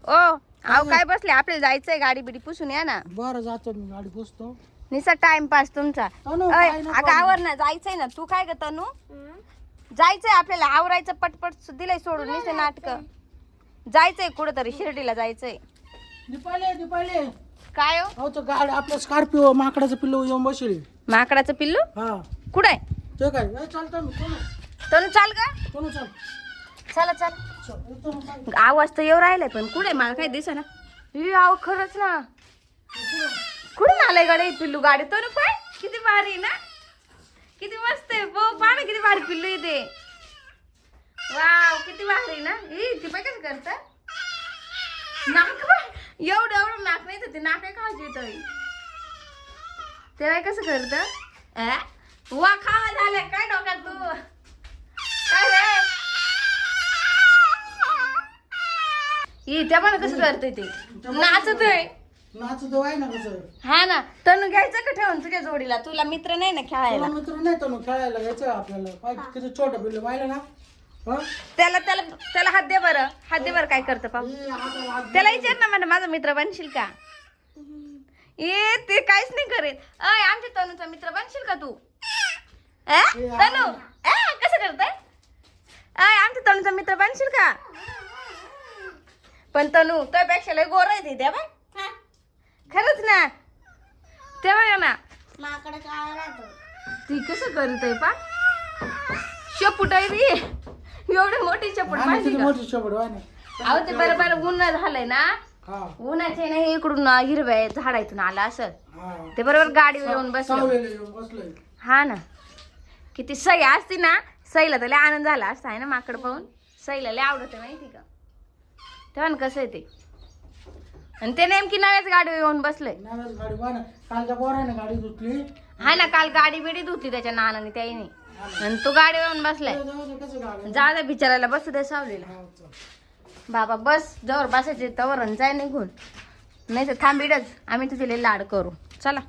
ओ अहो काय बसले, आपल्याला जायचंय, गाडी बिडी पुसून या ना. बरं जातो मी, गाडी पुसतो. निसा टाइमपास तुमचा. तनू, अय, काय नको अगं आवर ना, जायचंय ना. तू काय ग तनू, जायचंय आपल्याला, आवरायचं पटपट, दिलंय सोडून निसे नाटक. जायचंय कुठंतरी, शिर्डीला जायचंय. दीपाले काय हो? अहो तो गाडी आपलं स्कॉर्पिओ माकडाचं पिल्लू येऊन बसली. माकडाचं पिल्लू हा कुठं आहे? ते काय चालतं मी तनू चाल का, कोण चल चला चल. चल, येतो मग काय. आवाज तर येऊ राहिलाय पण कुठे मला काही दिसेना. आव खरंच ना, कुठून आलाय गाडी पिल्लू? गाडी तनू पाय किती भारी आहे ना, किती मस्त आहे. पहा ना किती भारी पिल्लू येते. वाव किती भारी ना. ती पाय कसं करत नाक, एवढं एवढं नाक नाही तर ते नाक काय खायची येत त्याला कसं करत. वा खा झालंय काय डोक्यात तू, काय रे? त्या पण कसं करतोय ते, नाचतोय. नाचतो आहे ना कसं. हा ना, तनू घ्यायचं का ठेवून तुझ्या जोडीला? तुला मित्र नाही ना खेळायला? तुला मित्र नाही तनू, खेळायला घ्यायचं आपल्याला. पाय किती छोटं पिल्लू पाहिलं ना. हा? त्याला त्याला त्याला हात दे बरं, हात दे बरं. काय करतं पाहू, ए, हाताला हात त्याला विचार ना म्हणा माझा मित्र बनशील का. ते काहीच नाही करेल. अय आमच्या तनूचा मित्र बनशील का तू? तनू कसं करतय? अय आमच्या तनूचा मित्र बनशील का? पण तनू त्यापेक्षा लय गोर आहे ते बाय. खरंच ना, ते बघा ना माकडं काय राहतो. ती कसं करतय पा. शेपूट आहे ती, एवढी मोठी शेपूट आणि पाहिजे किती का? मोठी शेपट आहे ना. अहो ते बरोबर ऊन झालंय ना, हा उन्हाचे नाही इकडून हिरव्या झाडातून आला असं. हा ते बरोबर गाडीवर येऊन बसलं. सावलेलं येऊन बसलंय. हा ना, किती सई असती ना, सईला तर लय आनंद झाला असता आहे ना माकड पाहून. सईला लय आवडत माहिती का. तेव्हा ना कसं आहे ते, आणि ते नेमकी नव्याच गाडीवर येऊन बसलंय. नव्याच गाडी बघ ना, कालच्या पोराने गाडी धुतली. हा ना, काल गाडी बिडी धुतली त्याच्या नानाने त्याने, आणि तो गाडीवर येऊन बसलाय. कसं गाडी. जा द्या बिचारायला, बसू दे सावलीला. हा, चल. बाबा बस, जवळ बसायचे तवर जाय निघून, नाही तर थांबीडच, आम्ही तुझे लय लाड करू. चला.